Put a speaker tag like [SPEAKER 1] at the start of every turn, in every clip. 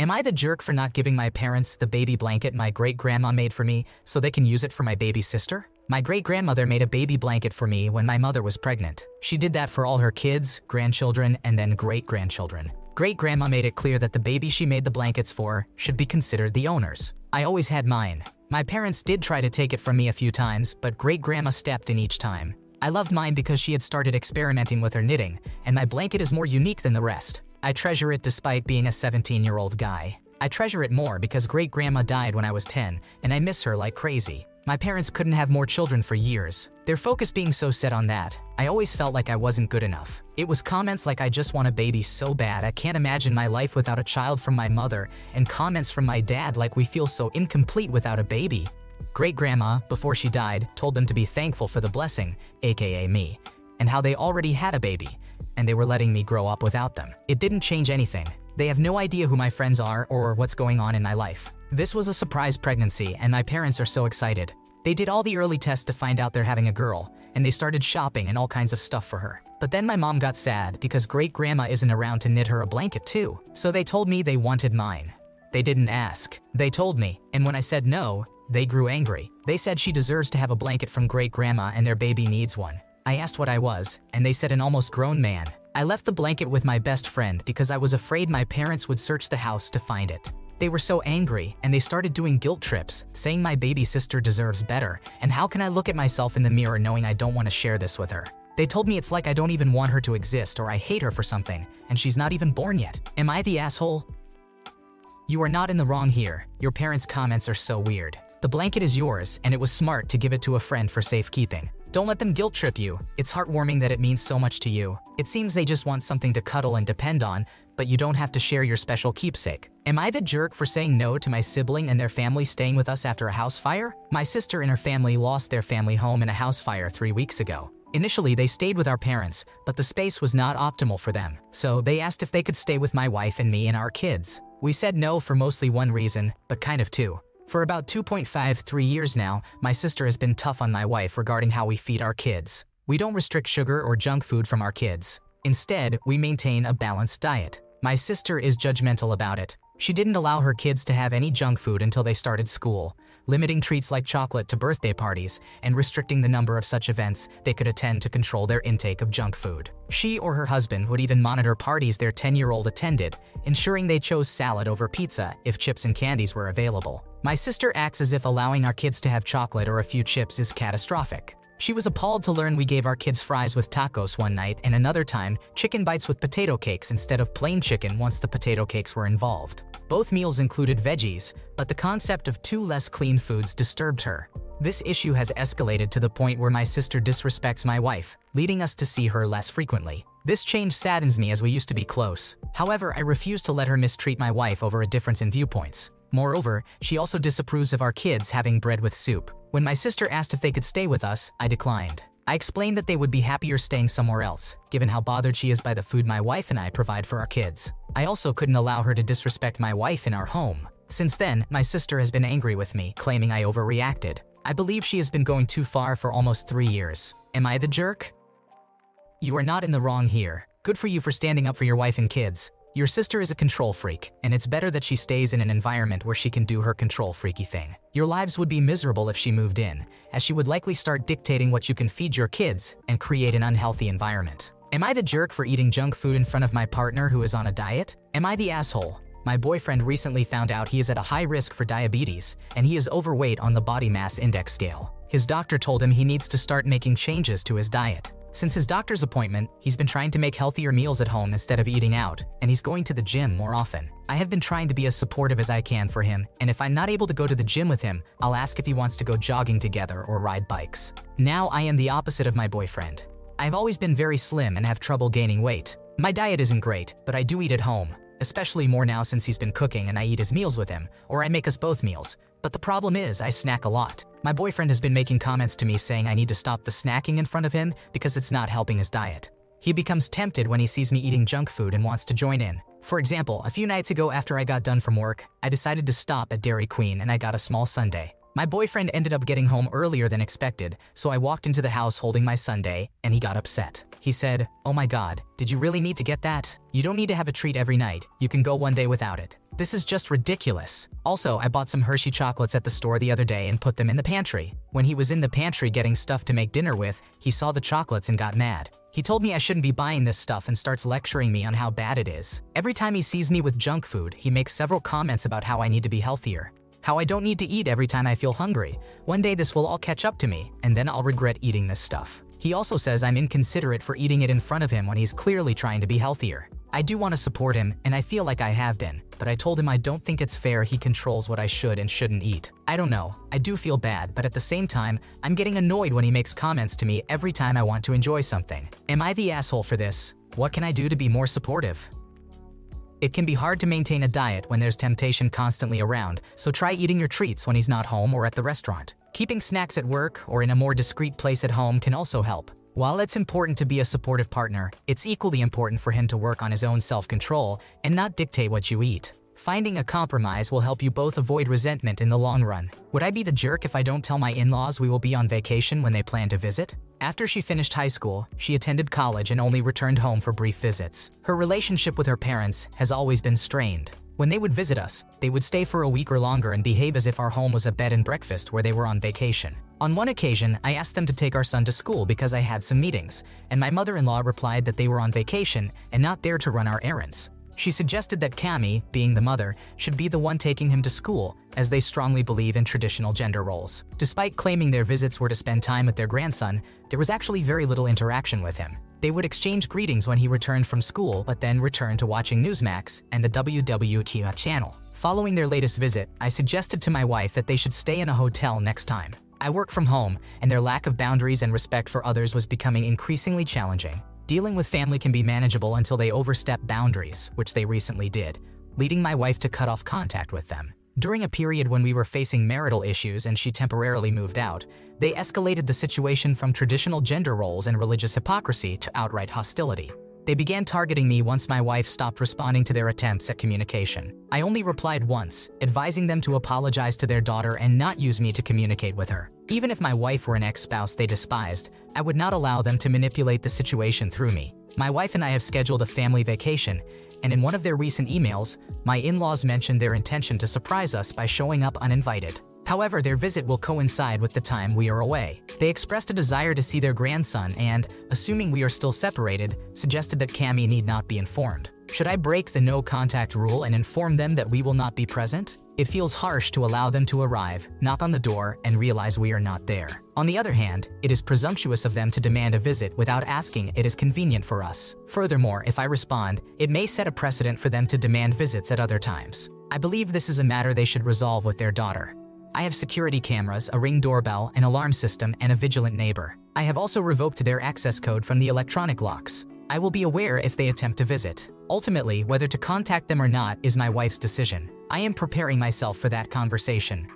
[SPEAKER 1] Am I the jerk for not giving my parents the baby blanket my great-grandma made for me so they can use it for my baby sister? My great-grandmother made a baby blanket for me when my mother was pregnant. She did that for all her kids, grandchildren, and then great-grandchildren. Great-grandma made it clear that the baby she made the blankets for should be considered the owner's. I always had mine. My parents did try to take it from me a few times, but great-grandma stepped in each time. I loved mine because she had started experimenting with her knitting, and my blanket is more unique than the rest. I treasure it despite being a 17-year-old guy. I treasure it more because great-grandma died when I was 10, and I miss her like crazy. My parents couldn't have more children for years. Their focus being so set on that, I always felt like I wasn't good enough. It was comments like I just want a baby so bad I can't imagine my life without a child from my mother, and comments from my dad like we feel so incomplete without a baby. Great-grandma, before she died, told them to be thankful for the blessing, aka me, and how they already had a baby, and they were letting me grow up without them. It didn't change anything. They have no idea who my friends are or what's going on in my life. This was a surprise pregnancy, and my parents are so excited. They did all the early tests to find out they're having a girl, and they started shopping and all kinds of stuff for her. But then my mom got sad because great-grandma isn't around to knit her a blanket too. So they told me they wanted mine. They didn't ask. They told me, and when I said no, they grew angry. They said she deserves to have a blanket from great-grandma and their baby needs one. I asked what I was, and they said an almost grown man. I left the blanket with my best friend because I was afraid my parents would search the house to find it. They were so angry, and they started doing guilt trips, saying my baby sister deserves better, and how can I look at myself in the mirror knowing I don't want to share this with her? They told me it's like I don't even want her to exist or I hate her for something, and she's not even born yet. Am I the asshole? You are not in the wrong here. Your parents' comments are so weird. The blanket is yours, and it was smart to give it to a friend for safekeeping. Don't let them guilt trip you. It's heartwarming that it means so much to you. It seems they just want something to cuddle and depend on, but you don't have to share your special keepsake. Am I the jerk for saying no to my sibling and their family staying with us after a house fire? My sister and her family lost their family home in a house fire 3 weeks ago. Initially, they stayed with our parents, but the space was not optimal for them, so they asked if they could stay with my wife and me and our kids. We said no for mostly one reason, but kind of two. For about 2.53 years now, my sister has been tough on my wife regarding how we feed our kids. We don't restrict sugar or junk food from our kids. Instead, we maintain a balanced diet. My sister is judgmental about it. She didn't allow her kids to have any junk food until they started school, limiting treats like chocolate to birthday parties and restricting the number of such events they could attend to control their intake of junk food. She or her husband would even monitor parties their 10-year-old attended, ensuring they chose salad over pizza if chips and candies were available. My sister acts as if allowing our kids to have chocolate or a few chips is catastrophic. She was appalled to learn we gave our kids fries with tacos one night and another time chicken bites with potato cakes instead of plain chicken once the potato cakes were involved. Both meals included veggies, but the concept of two less clean foods disturbed her. This issue has escalated to the point where my sister disrespects my wife, leading us to see her less frequently. This change saddens me as we used to be close. However, I refuse to let her mistreat my wife over a difference in viewpoints. Moreover, she also disapproves of our kids having bread with soup. When my sister asked if they could stay with us, I declined. I explained that they would be happier staying somewhere else, given how bothered she is by the food my wife and I provide for our kids. I also couldn't allow her to disrespect my wife in our home. Since then, my sister has been angry with me, claiming I overreacted. I believe she has been going too far for almost 3 years. Am I the jerk? You are not in the wrong here. Good for you for standing up for your wife and kids. Your sister is a control freak, and it's better that she stays in an environment where she can do her control freaky thing. Your lives would be miserable if she moved in, as she would likely start dictating what you can feed your kids and create an unhealthy environment. Am I the jerk for eating junk food in front of my partner who is on a diet? Am I the asshole? My boyfriend recently found out he is at a high risk for diabetes, and he is overweight on the body mass index scale. His doctor told him he needs to start making changes to his diet. Since his doctor's appointment, he's been trying to make healthier meals at home instead of eating out, and he's going to the gym more often. I have been trying to be as supportive as I can for him, and if I'm not able to go to the gym with him, I'll ask if he wants to go jogging together or ride bikes. Now I am the opposite of my boyfriend. I've always been very slim and have trouble gaining weight. My diet isn't great, but I do eat at home, especially more now since he's been cooking and I eat his meals with him, or I make us both meals. But the problem is I snack a lot. My boyfriend has been making comments to me saying I need to stop the snacking in front of him because it's not helping his diet. He becomes tempted when he sees me eating junk food and wants to join in. For example, a few nights ago after I got done from work, I decided to stop at Dairy Queen and I got a small sundae. My boyfriend ended up getting home earlier than expected, so I walked into the house holding my sundae, and he got upset. He said, "Oh my God, did you really need to get that? You don't need to have a treat every night. You can go one day without it." This is just ridiculous. Also, I bought some Hershey chocolates at the store the other day and put them in the pantry. When he was in the pantry getting stuff to make dinner with, he saw the chocolates and got mad. He told me I shouldn't be buying this stuff and starts lecturing me on how bad it is. Every time he sees me with junk food, he makes several comments about how I need to be healthier. How I don't need to eat every time I feel hungry. One day this will all catch up to me, and then I'll regret eating this stuff. He also says I'm inconsiderate for eating it in front of him when he's clearly trying to be healthier. I do want to support him, and I feel like I have been, but I told him I don't think it's fair he controls what I should and shouldn't eat. I don't know, I do feel bad, but at the same time, I'm getting annoyed when he makes comments to me every time I want to enjoy something. Am I the asshole for this? What can I do to be more supportive? It can be hard to maintain a diet when there's temptation constantly around, so try eating your treats when he's not home or at the restaurant. Keeping snacks at work or in a more discreet place at home can also help. While it's important to be a supportive partner, it's equally important for him to work on his own self-control and not dictate what you eat. Finding a compromise will help you both avoid resentment in the long run. Would I be the jerk if I don't tell my in-laws we will be on vacation when they plan to visit? After she finished high school, she attended college and only returned home for brief visits. Her relationship with her parents has always been strained. When they would visit us, they would stay for a week or longer and behave as if our home was a bed and breakfast where they were on vacation. On one occasion, I asked them to take our son to school because I had some meetings, and my mother-in-law replied that they were on vacation and not there to run our errands. She suggested that Cami, being the mother, should be the one taking him to school, as they strongly believe in traditional gender roles. Despite claiming their visits were to spend time with their grandson, there was actually very little interaction with him. They would exchange greetings when he returned from school, but then return to watching Newsmax and the WWT channel. Following their latest visit, I suggested to my wife that they should stay in a hotel next time. I work from home, and their lack of boundaries and respect for others was becoming increasingly challenging. Dealing with family can be manageable until they overstep boundaries, which they recently did, leading my wife to cut off contact with them. During a period when we were facing marital issues and she temporarily moved out, they escalated the situation from traditional gender roles and religious hypocrisy to outright hostility. They began targeting me once my wife stopped responding to their attempts at communication. I only replied once, advising them to apologize to their daughter and not use me to communicate with her. Even if my wife were an ex-spouse they despised, I would not allow them to manipulate the situation through me. My wife and I have scheduled a family vacation, and in one of their recent emails, my in-laws mentioned their intention to surprise us by showing up uninvited. However, their visit will coincide with the time we are away. They expressed a desire to see their grandson and, assuming we are still separated, suggested that Cami need not be informed. Should I break the no-contact rule and inform them that we will not be present? It feels harsh to allow them to arrive, knock on the door, and realize we are not there. On the other hand, it is presumptuous of them to demand a visit without asking it is convenient for us. Furthermore, if I respond, it may set a precedent for them to demand visits at other times. I believe this is a matter they should resolve with their daughter. I have security cameras, a Ring doorbell, an alarm system, and a vigilant neighbor. I have also revoked their access code from the electronic locks. I will be aware if they attempt to visit. Ultimately, whether to contact them or not is my wife's decision. I am preparing myself for that conversation.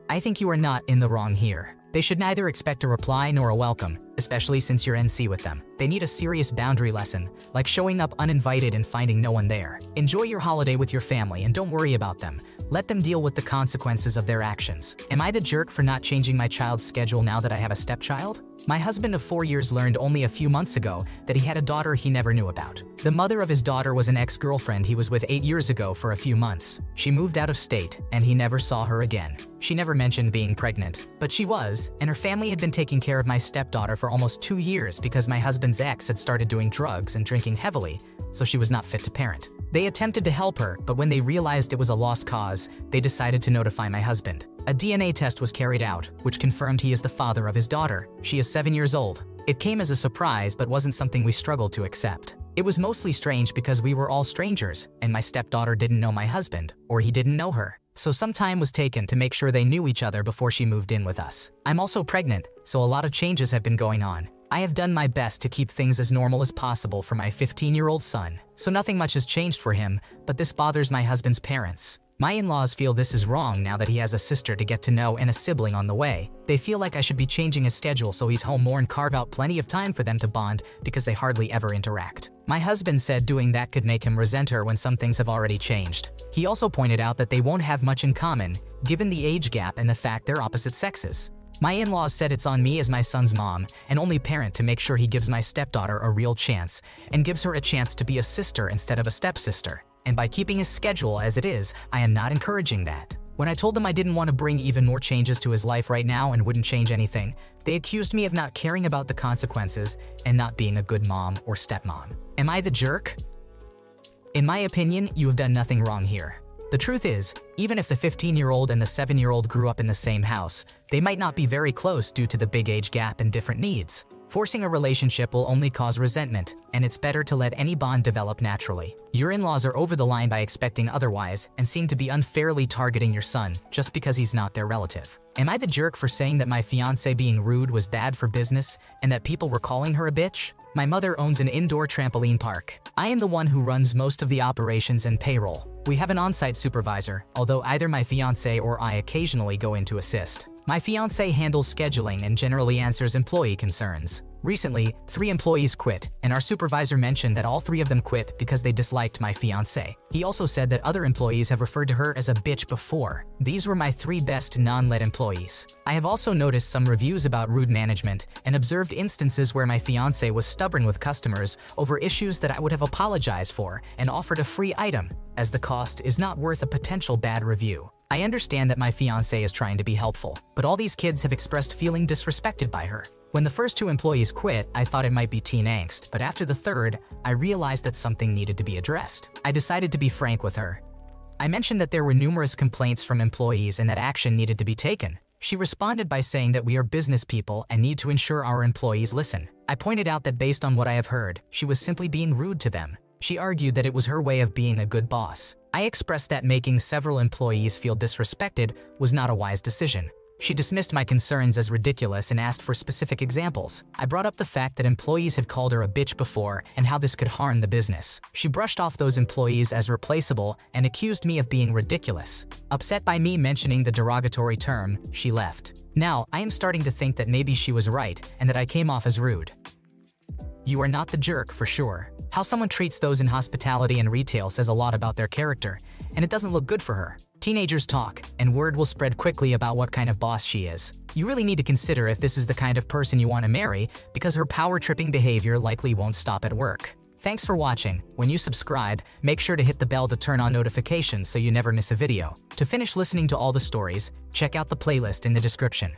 [SPEAKER 1] I think you are not in the wrong here. They should neither expect a reply nor a welcome, especially since you're NC with them. They need a serious boundary lesson, like showing up uninvited and finding no one there. Enjoy your holiday with your family and don't worry about them. Let them deal with the consequences of their actions. Am I the jerk for not changing my child's schedule now that I have a stepchild? My husband of 4 years learned only a few months ago that he had a daughter he never knew about. The mother of his daughter was an ex-girlfriend he was with 8 years ago for a few months. She moved out of state, and he never saw her again. She never mentioned being pregnant, but she was, and her family had been taking care of my stepdaughter for almost 2 years because my husband's ex had started doing drugs and drinking heavily, so she was not fit to parent. They attempted to help her, but when they realized it was a lost cause, they decided to notify my husband. A DNA test was carried out, which confirmed he is the father of his daughter. She is 7 years old. It came as a surprise, but wasn't something we struggled to accept. It was mostly strange because we were all strangers, and my stepdaughter didn't know my husband, or he didn't know her. So some time was taken to make sure they knew each other before she moved in with us. I'm also pregnant, so a lot of changes have been going on. I have done my best to keep things as normal as possible for my 15-year-old son, so nothing much has changed for him, but this bothers my husband's parents. My in-laws feel this is wrong now that he has a sister to get to know and a sibling on the way. They feel like I should be changing his schedule so he's home more and carve out plenty of time for them to bond because they hardly ever interact. My husband said doing that could make him resent her when some things have already changed. He also pointed out that they won't have much in common, given the age gap and the fact they're opposite sexes. My in-laws said it's on me as my son's mom and only parent to make sure he gives my stepdaughter a real chance and gives her a chance to be a sister instead of a stepsister. and by keeping his schedule as it is, I am not encouraging that. When I told them I didn't want to bring even more changes to his life right now and wouldn't change anything, they accused me of not caring about the consequences and not being a good mom or stepmom. Am I the jerk? In my opinion, you have done nothing wrong here. The truth is, even if the 15-year-old and the 7-year-old grew up in the same house, they might not be very close due to the big age gap and different needs. Forcing a relationship will only cause resentment, and it's better to let any bond develop naturally. Your in-laws are over the line by expecting otherwise and seem to be unfairly targeting your son just because he's not their relative. Am I the jerk for saying that my fiance being rude was bad for business and that people were calling her a bitch? My mother owns an indoor trampoline park. I am the one who runs most of the operations and payroll. We have an on-site supervisor, although either my fiance or I occasionally go in to assist. My fiance handles scheduling and generally answers employee concerns. Recently, 3 employees quit, and our supervisor mentioned that all 3 of them quit because they disliked my fiance. He also said that other employees have referred to her as a bitch before. These were my 3 best non-lead employees. I have also noticed some reviews about rude management and observed instances where my fiance was stubborn with customers over issues that I would have apologized for and offered a free item, as the cost is not worth a potential bad review. I understand that my fiance is trying to be helpful, but all these kids have expressed feeling disrespected by her. When the first 2 employees quit, I thought it might be teen angst, but after the 3rd, I realized that something needed to be addressed. I decided to be frank with her. I mentioned that there were numerous complaints from employees and that action needed to be taken. She responded by saying that we are business people and need to ensure our employees listen. I pointed out that based on what I have heard, she was simply being rude to them. She argued that it was her way of being a good boss. I expressed that making several employees feel disrespected was not a wise decision. She dismissed my concerns as ridiculous and asked for specific examples. I brought up the fact that employees had called her a bitch before and how this could harm the business. She brushed off those employees as replaceable and accused me of being ridiculous. Upset by me mentioning the derogatory term, she left. Now, I am starting to think that maybe she was right and that I came off as rude. You are not the jerk for sure. How someone treats those in hospitality and retail says a lot about their character, and it doesn't look good for her. Teenagers talk, and word will spread quickly about what kind of boss she is. You really need to consider if this is the kind of person you want to marry, because her power-tripping behavior likely won't stop at work. Thanks for watching. When you subscribe, make sure to hit the bell to turn on notifications so you never miss a video. To finish listening to all the stories, check out the playlist in the description.